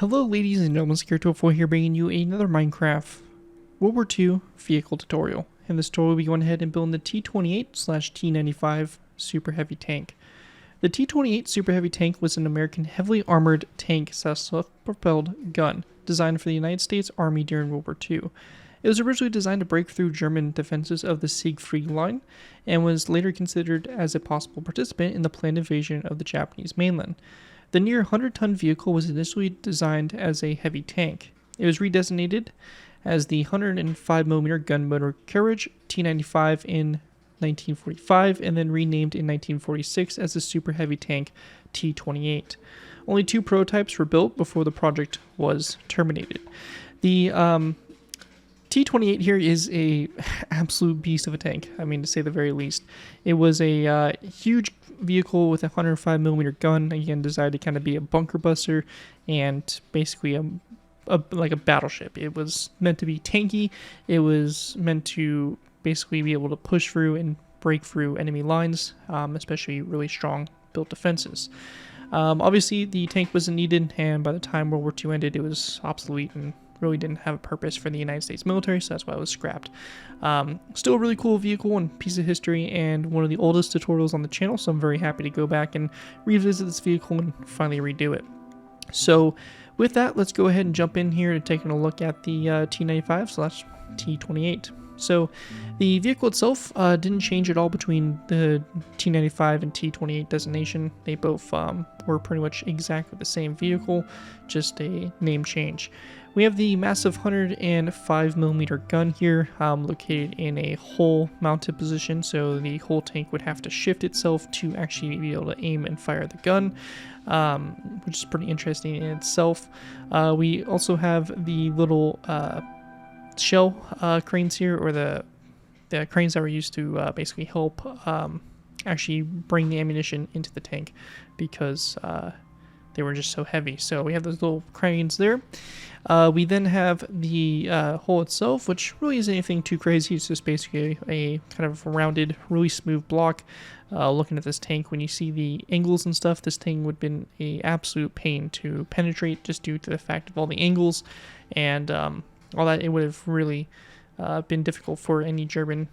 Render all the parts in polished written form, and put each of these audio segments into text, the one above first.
Hello ladies and gentlemen, Secure204 here bringing you another Minecraft World War II vehicle tutorial. In this tutorial we'll be going ahead and building the T28/T95 Super Heavy Tank. The T28 Super Heavy Tank was an American heavily armored tank self-propelled gun designed for the United States Army during World War II. It was originally designed to break through German defenses of the Siegfried Line and was later considered as a possible participant in the planned invasion of the Japanese mainland. The near 100-ton vehicle was initially designed as a heavy tank. It was redesignated as the 105mm gun motor carriage T95 in 1945 and then renamed in 1946 as the super heavy tank T28. Only 2 prototypes were built before the project was terminated. The T28 here is a absolute beast of a tank, I mean, to say the very least. It was a huge vehicle with a 105mm gun, again designed to kind of be a bunker buster and basically like a battleship. It was meant to be tanky. It was meant to basically be able to push through and break through enemy lines, especially really strong built defenses. Obviously, the tank wasn't needed, and by the time World War II ended, it was obsolete and really didn't have a purpose for the United States military, so that's why it was scrapped. Still a really cool vehicle and piece of history, and one of the oldest tutorials on the channel, so I'm very happy to go back and revisit this vehicle and finally redo it. So with that, let's go ahead and jump in here to taking a look at the T95/T28. So the vehicle itself didn't change at all between the T95 and T28 designation. They both were pretty much exactly the same vehicle, just a name change. We have the massive 105mm gun here, located in a hull mounted position, so the whole tank would have to shift itself to actually be able to aim and fire the gun, which is pretty interesting in itself. We also have the little shell cranes here, or the cranes that were used to basically help actually bring the ammunition into the tank because they were just so heavy. So we have those little cranes there. We then have the hull itself, which really isn't anything too crazy. It's just basically a kind of rounded, really smooth block. Looking at this tank, when you see the angles and stuff, this thing would have been an absolute pain to penetrate just due to the fact of all the angles and all that. It would have really been difficult for any German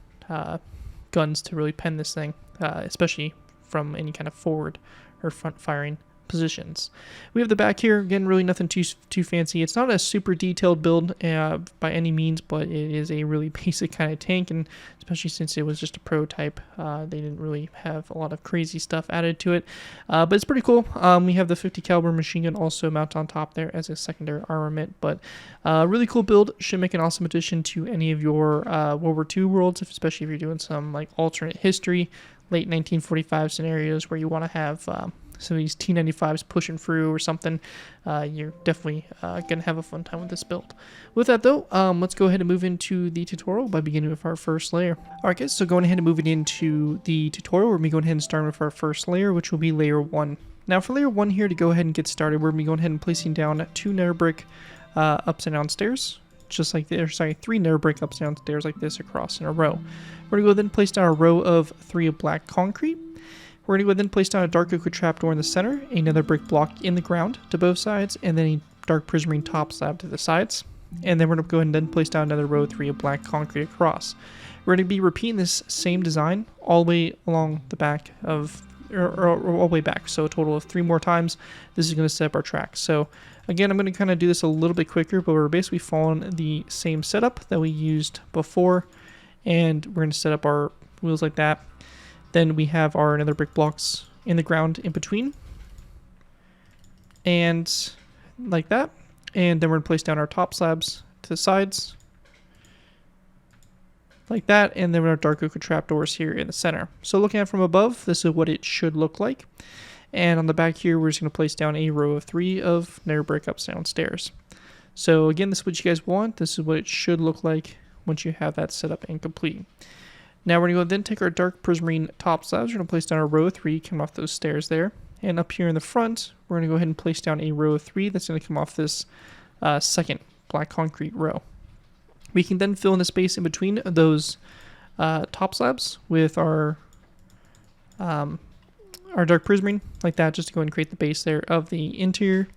guns to really pen this thing, especially from any kind of forward or front firing positions. We have the back here, again, really nothing too fancy. It's not a super detailed build by any means, but it is a really basic kind of tank, and especially since it was just a prototype, they didn't really have a lot of crazy stuff added to it, but it's pretty cool. We have the 50 caliber machine gun also mounted on top there as a secondary armament, but really cool build. Should make an awesome addition to any of your World War II worlds, especially if you're doing some like alternate history, late 1945 scenarios where you want to have some of these T95s pushing through or something. You're definitely going to have a fun time with this build. With that though, let's go ahead and move into the tutorial by beginning with our first layer. Alright guys, so going ahead and moving into the tutorial, we're going to be going ahead and starting with our first layer, which will be layer 1. Now for layer 1 here, to go ahead and get started, we're going to be going ahead and placing down 2 nether brick upside down stairs, just like this, sorry, 3 nether brick upside down stairs like this across in a row. We're going to go ahead and place down a row of 3 of black concrete. We're going to go ahead and place down a dark oak trapdoor in the center, another brick block in the ground to both sides, and then a dark prismarine top slab to the sides. And then we're going to go ahead and then place down another row of 3 of black concrete across. We're going to be repeating this same design all the way along the back of, or all the way back. So a total of 3 more times. This is going to set up our track. So again, I'm going to kind of do this a little bit quicker, but we're basically following the same setup that we used before. And we're going to set up our wheels like that. Then we have our nether brick blocks in the ground in between. And like that. And then we're going to place down our top slabs to the sides. Like that. And then we have dark oak trapdoors here in the center. So looking at it from above, this is what it should look like. And on the back here, we're just going to place down a row of 3 of nether brick upside down stairs. So again, this is what you guys want. This is what it should look like once you have that set up and complete. Now we're going to go then take our dark prismarine top slabs. We're going to place down a row of 3 coming off those stairs there. And up here in the front, we're going to go ahead and place down a row of 3 that's going to come off this second black concrete row. We can then fill in the space in between those top slabs with our dark prismarine like that, just to go and create the base there of the interior.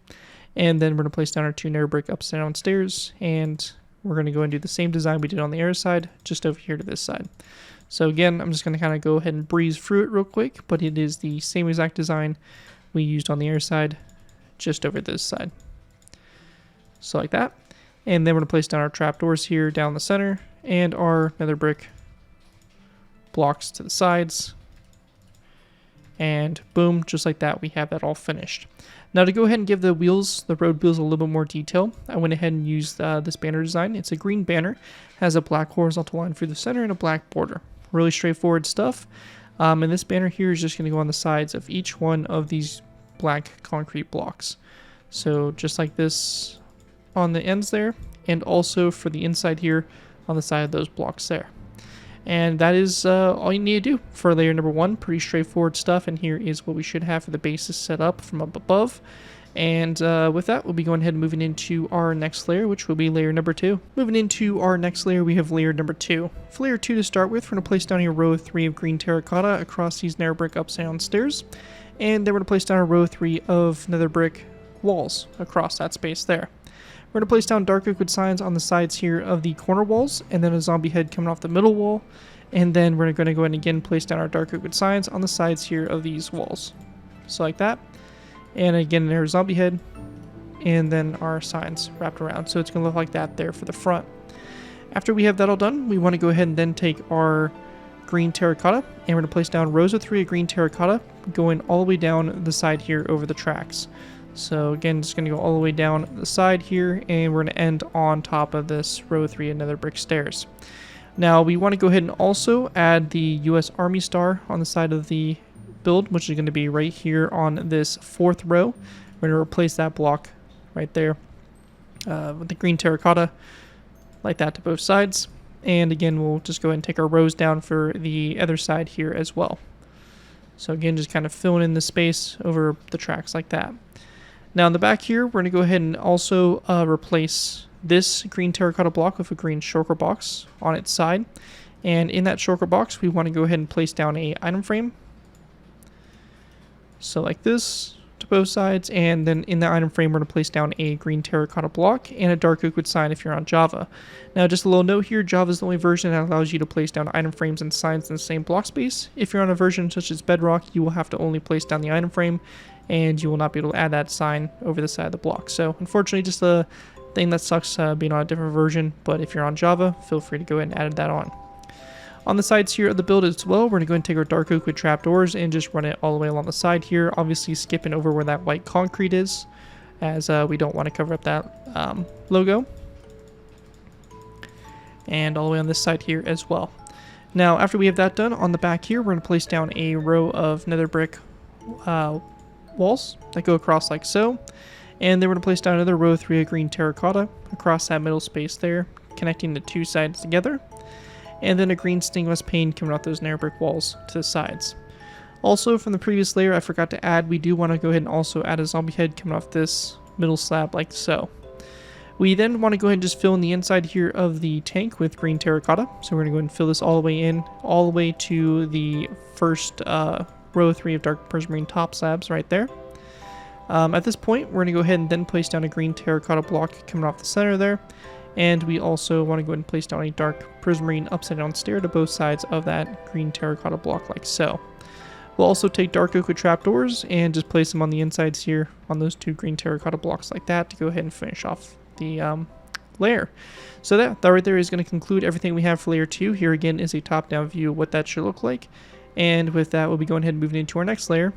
And then we're going to place down our 2 nether brick upside down stairs, and we're going to go and do the same design we did on the air side, just over here to this side. So again, I'm just going to kind of go ahead and breeze through it real quick, but it is the same exact design we used on the air side, just over this side. So like that. And then we're going to place down our trapdoors here down the center, and our nether brick blocks to the sides. And boom, just like that, we have that all finished. Now to go ahead and give the wheels, the road wheels, a little bit more detail, I went ahead and used this banner design. It's a green banner, has a black horizontal line through the center and a black border. Really straightforward stuff. And this banner here is just going to go on the sides of each one of these black concrete blocks. So just like this on the ends there, and also for the inside here on the side of those blocks there. And that is all you need to do for layer number 1. Pretty straightforward stuff, and here is what we should have for the basis set up from up above. And with that, we'll be going ahead and moving into our next layer, which will be layer number 2. Moving into our next layer, we have layer number 2. For layer 2 to start with, we're going to place down a row of 3 of green terracotta across these nether brick upside down stairs. And then we're going to place down a row of 3 of nether brick walls across that space there. We're going to place down dark oak wood signs on the sides here of the corner walls, and then a zombie head coming off the middle wall. And then we're going to go ahead and again place down our dark oak wood signs on the sides here of these walls. So like that. And again, there's a zombie head, and then our signs wrapped around. So it's going to look like that there for the front. After we have that all done, we want to go ahead and then take our green terracotta, and we're going to place down rows of 3 of green terracotta going all the way down the side here over the tracks. So again, just going to go all the way down the side here, and we're going to end on top of this row 3 of nether brick stairs. Now we want to go ahead and also add the US Army star on the side of the build, which is going to be right here on this 4th row. We're going to replace that block right there with the green terracotta like that to both sides. And again, we'll just go ahead and take our rows down for the other side here as well. So again, just kind of filling in the space over the tracks like that. Now in the back here, we're going to go ahead and also replace this green terracotta block with a green shulker box on its side. And in that shulker box, we want to go ahead and place down a item frame. So like this to both sides. And then in the item frame, we're going to place down a green terracotta block and a dark oak wood sign if you're on Java. Now just a little note here, Java is the only version that allows you to place down item frames and signs in the same block space. If you're on a version such as Bedrock, you will have to only place down the item frame, and you will not be able to add that sign over the side of the block. So unfortunately, just a thing that sucks being on a different version, but if you're on Java, feel free to go ahead and add that on. On the sides here of the build as well, we're going to go and take our dark oak wood trapdoors and just run it all the way along the side here, obviously skipping over where that white concrete is, as we don't want to cover up that logo. And all the way on this side here as well. Now, after we have that done, on the back here, we're going to place down a row of nether brick walls that go across like so. And then we're going to place down another row of 3 of green terracotta across that middle space there, connecting the 2 sides together. And then a green stained glass pane coming off those nether brick walls to the sides. Also, from the previous layer, I forgot to add, we do want to go ahead and also add a zombie head coming off this middle slab like so. We then want to go ahead and just fill in the inside here of the tank with green terracotta. So we're going to go ahead and fill this all the way in, all the way to the first row 3 of dark prismarine top slabs right there. At this point, we're going to go ahead and then place down a green terracotta block coming off the center there. And we also want to go ahead and place down a dark prismarine upside down stair to both sides of that green terracotta block like so. We'll also take dark oak wood trapdoors and just place them on the insides here on those 2 green terracotta blocks like that to go ahead and finish off the layer. So that right there is going to conclude everything we have for layer 2. Here again is a top-down view of what that should look like. And with that, we'll be going ahead and moving into our next layer,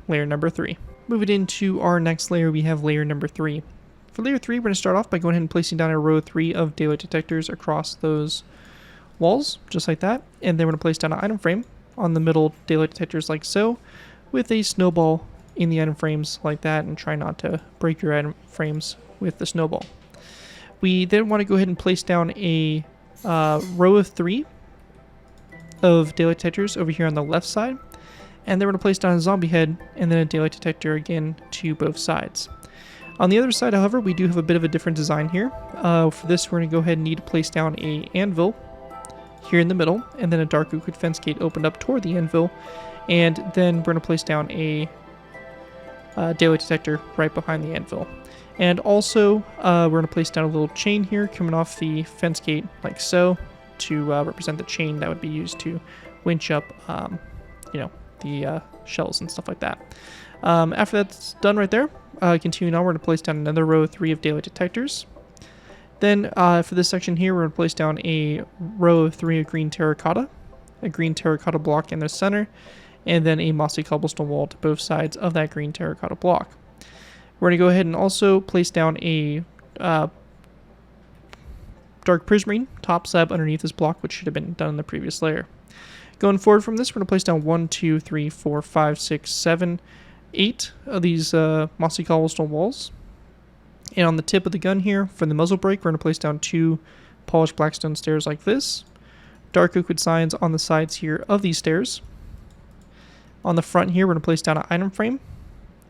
layer number 3. Moving into our next layer, we have layer number 3. For layer 3, we're going to start off by going ahead and placing down a row 3 of daylight detectors across those walls, just like that. And then we're going to place down an item frame on the middle daylight detectors like so, with a snowball in the item frames like that, and try not to break your item frames with the snowball. We then want to go ahead and place down a row of 3 of daylight detectors over here on the left side. And then we're going to place down a zombie head and then a daylight detector again to both sides. On the other side, however, we do have a bit of a different design here. For this, we're going to go ahead and need to place down a anvil here in the middle, and then a dark oak wood fence gate opened up toward the anvil, and then we're going to place down a daylight detector right behind the anvil. And also, we're going to place down a little chain here coming off the fence gate like so to represent the chain that would be used to winch up, the shells and stuff like that. After that's done right there, continuing on, we're going to place down another row of 3 of daylight detectors. Then for this section here, we're going to place down a row of 3 of green terracotta, a green terracotta block in the center, and then a mossy cobblestone wall to both sides of that green terracotta block. We're going to go ahead and also place down a dark prismarine top slab underneath this block, which should have been done in the previous layer. Going forward from this, we're going to place down 1, 2, 3, 4, 5, 6, 7, 8 of these mossy cobblestone walls. And on the tip of the gun here, for the muzzle brake, we're going to place down 2 polished blackstone stairs like this. Dark oak wood signs on the sides here of these stairs. On the front here, we're going to place down an item frame.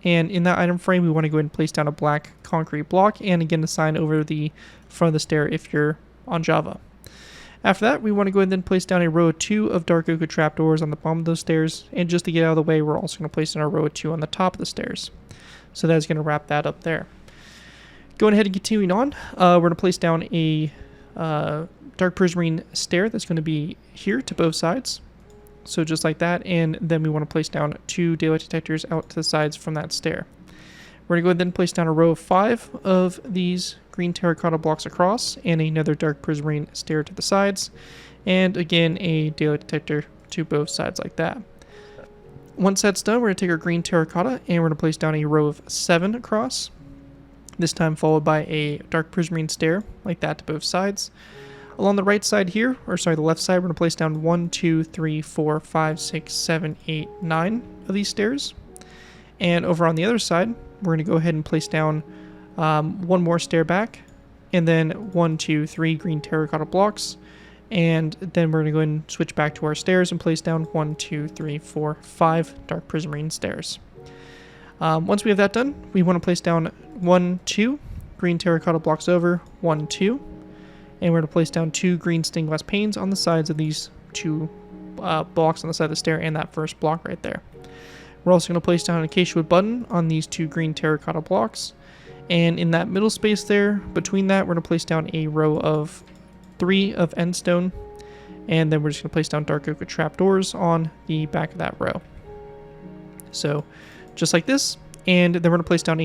And in that item frame, we want to go ahead and place down a black concrete block, and again, a sign over the front of the stair if you're on Java. After that, we want to go ahead and then place down a row of 2 of dark oak trapdoors on the bottom of those stairs, and just to get out of the way, we're also going to place in a row of 2 on the top of the stairs. So that's going to wrap that up there. Going ahead and continuing on, we're going to place down a dark prismarine stair that's going to be here to both sides. So just like that, and then we want to place down 2 daylight detectors out to the sides from that stair. We're going to go ahead and then place down a row of 5 of these green terracotta blocks across, and another dark prismarine stair to the sides, and again a daylight detector to both sides like that. Once that's done, we're going to take our green terracotta and we're going to place down a row of 7 across, this time followed by a dark prismarine stair like that to both sides. Along the right side here, or sorry, the left side, we're going to place down 1, 2, 3, 4, 5, 6, 7, 8, 9 of these stairs. And over on the other side, we're going to go ahead and place down 1 more stair back, and then 1, 2, 3 green terracotta blocks. And then we're going to go ahead and switch back to our stairs and place down 1, 2, 3, 4, 5 dark prismarine stairs. Once we have that done, we want to place down 1, 2 green terracotta blocks over, 1, 2. And we're going to place down 2 green stained glass panes on the sides of these 2 blocks on the side of the stair and that first block right there. We're also going to place down an acacia wood button on these 2 green terracotta blocks. And in that middle space there, between that, we're going to place down a row of 3 of end stone. And then we're just going to place down dark oak trapdoors on the back of that row. So just like this. And then we're going to place down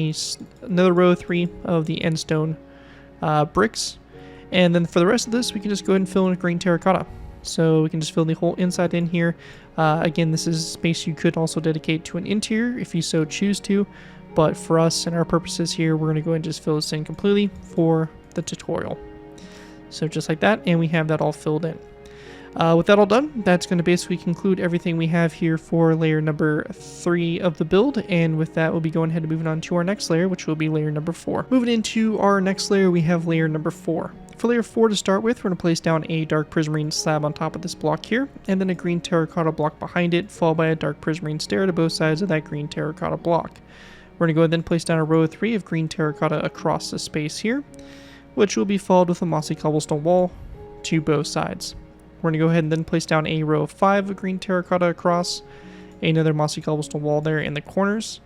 another row of 3 of the end stone bricks. And then for the rest of this, we can just go ahead and fill in with green terracotta. So we can just fill the whole inside in here. Again, this is space you could also dedicate to an interior if you so choose to. But for us and our purposes here, we're going to go ahead and just fill this in completely for the tutorial. So just like that, and we have that all filled in. With that all done, that's going to basically conclude everything we have here for layer number 3 of the build. And with that, we'll be going ahead and moving on to our next layer, which will be layer number 4. Moving into our next layer, we have layer number 4. For layer 4 to start with, we're going to place down a dark prismarine slab on top of this block here, and then a green terracotta block behind it, followed by a dark prismarine stair to both sides of that green terracotta block. We're going to go ahead and then place down a row of 3 of green terracotta across the space here, which will be followed with a mossy cobblestone wall to both sides. We're going to go ahead and then place down a row of 5 of green terracotta across, another mossy cobblestone wall there in the corners,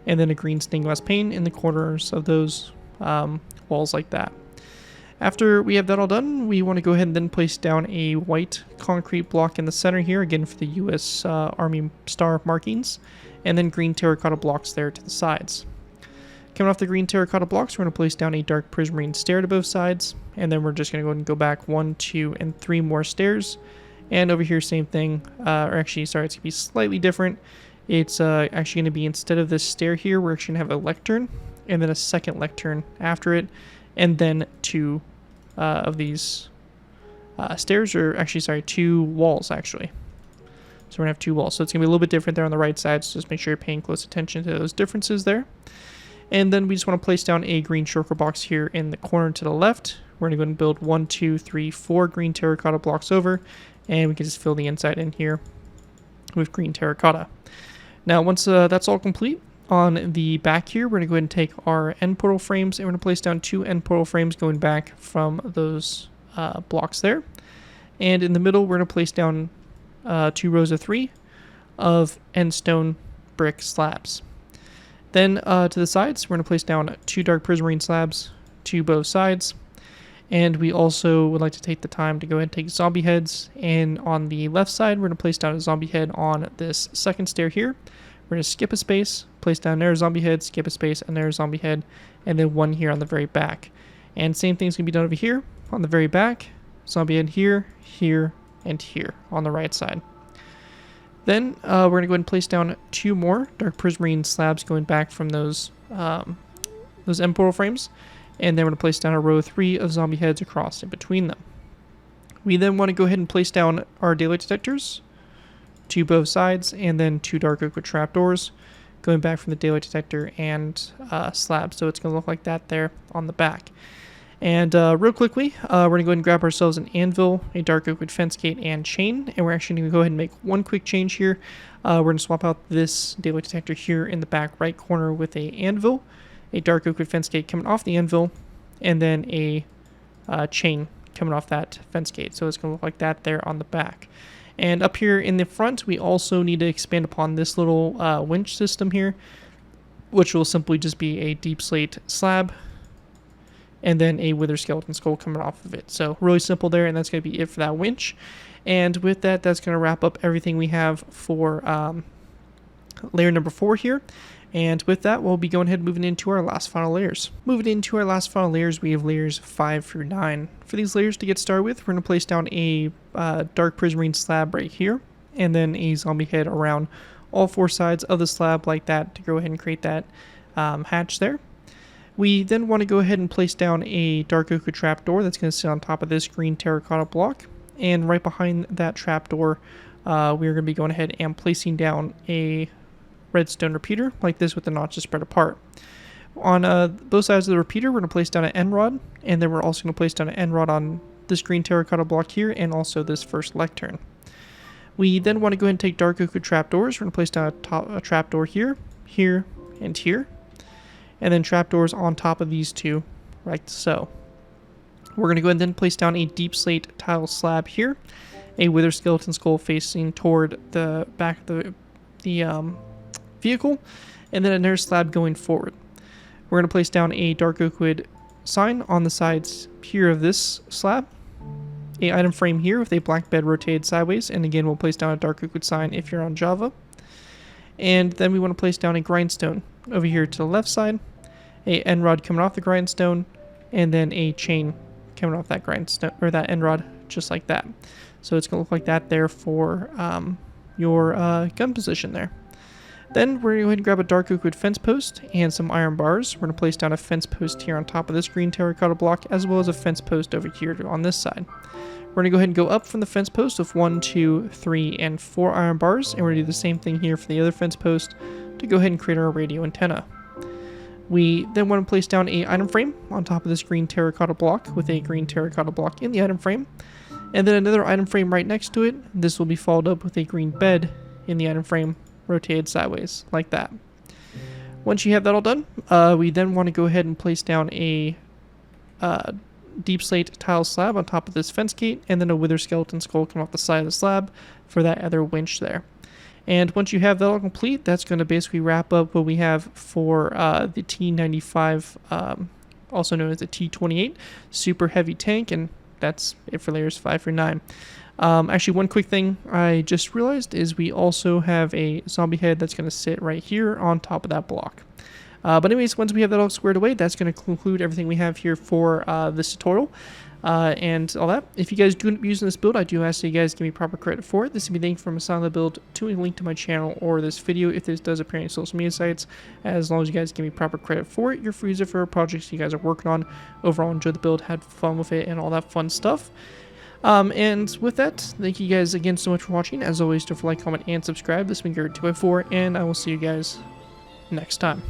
and then a green stained glass pane in the corners of those walls like that. After we have that all done, we want to go ahead and then place down a white concrete block in the center here, again for the US Army star markings, and then green terracotta blocks there to the sides. Coming off the green terracotta blocks, we're going to place down a dark prismarine stair to both sides, and then we're just going to go ahead and go back 1, 2, and 3 more stairs. And over here, same thing, or actually, sorry, it's going to be slightly different. It's actually going to be, instead of this stair here, we're actually going to have a lectern, and then a second lectern after it, and then 2 of these stairs, or actually, sorry, 2 walls, actually. So we're going to have 2 walls. So it's going to be a little bit different there on the right side, so just make sure you're paying close attention to those differences there. And then we just want to place down a green shulker box here in the corner to the left. We're going to go and build 1, 2, 3, 4 green terracotta blocks over, and we can just fill the inside in here with green terracotta. Now, once that's all complete, on the back here, we're going to go ahead and take our end portal frames, and we're going to place down 2 end portal frames going back from those blocks there. And in the middle, we're going to place down 2 rows of 3 of end stone brick slabs. Then to the sides, we're going to place down 2 dark prismarine slabs to both sides. And we also would like to take the time to go ahead and take zombie heads. And on the left side, we're going to place down a zombie head on this second stair here. We're going to skip a space, place down there a zombie head, skip a space, and there a zombie head, and then one here on the very back. And same thing's going to be done over here on the very back. Zombie head here, here, and here on the right side. Then we're going to go ahead and place down 2 more dark prismarine slabs going back from those end portal frames. And then we're going to place down a row of 3 of zombie heads across in between them. We then want to go ahead and place down our daylight detectors to both sides, and then 2 dark oak with trapdoors going back from the daylight detector and slab. So it's going to look like that there on the back. And real quickly, we're going to go ahead and grab ourselves an anvil, a dark oak wood fence gate, and chain. And we're actually going to go ahead and make one quick change here. We're going to swap out this daylight detector here in the back right corner with a anvil, a dark oak wood fence gate coming off the anvil, and then a chain coming off that fence gate. So it's going to look like that there on the back. And up here in the front, we also need to expand upon this little winch system here, which will simply just be a deep slate slab and then a wither skeleton skull coming off of it. So really simple there, and that's going to be it for that winch. And with that, that's going to wrap up everything we have for layer number 4 here. And with that, we'll be going ahead and moving into our last final layers. Moving into our last final layers, we have layers 5 through 9. For these layers to get started with, we're going to place down a dark prismarine slab right here, and then a zombie head around all 4 sides of the slab like that to go ahead and create that hatch there. We then want to go ahead and place down a dark oak trapdoor that's going to sit on top of this green terracotta block. And right behind that trapdoor, we're going to be going ahead and placing down a redstone repeater like this with the notches spread apart. On both sides of the repeater, we're going to place down an end rod, and then we're also going to place down an end rod on this green terracotta block here and also this first lectern. We then want to go ahead and take dark oak trapdoors. We're going to place down a trapdoor here, here, and here, and then trapdoors on top of these 2 like so. We're going to go ahead and then place down a deep slate tile slab here, a wither skeleton skull facing toward the back of the vehicle, and then another slab going forward. We're going to place down a dark oak wood sign on the sides here of this slab, a item frame here with a black bed rotated sideways, and again we'll place down a dark oak wood sign if you're on Java. And then we want to place down a grindstone over here to the left side, a end rod coming off the grindstone, and then a chain coming off that grindstone or that end rod just like that. So it's going to look like that there for your gun position there. Then we're going to go ahead and grab a dark oak wood fence post and some iron bars. We're going to place down a fence post here on top of this green terracotta block, as well as a fence post over here on this side. We're going to go ahead and go up from the fence post with 1, 2, 3, and 4 iron bars, and we're going to do the same thing here for the other fence post to go ahead and create our radio antenna. We then want to place down a item frame on top of this green terracotta block with a green terracotta block in the item frame, and then another item frame right next to it. This will be followed up with a green bed in the item frame, rotated sideways like that. Once you have that all done, we then want to go ahead and place down a deep slate tile slab on top of this fence gate, and then a wither skeleton skull coming off the side of the slab for that other winch there. And once you have that all complete, that's going to basically wrap up what we have for the T95, also known as the T28 super heavy tank, and that's it for layers 5 through 9. Actually, one quick thing I just realized is we also have a zombie head that's going to sit right here on top of that block. But anyways, once we have that all squared away, that's going to conclude everything we have here for this tutorial and all that. If you guys do end up using this build, I do ask that you guys give me proper credit for it. This will be linked from a side of the build to a link to my channel or this video if this does appear on social media sites. As long as you guys give me proper credit for it, you're free to use it for projects you guys are working on. Overall, enjoy the build, had fun with it, and all that fun stuff. And with that, thank you guys again so much for watching. As always, don't forget to like, comment, and subscribe. This has been Garrett 2x4, and I will see you guys next time.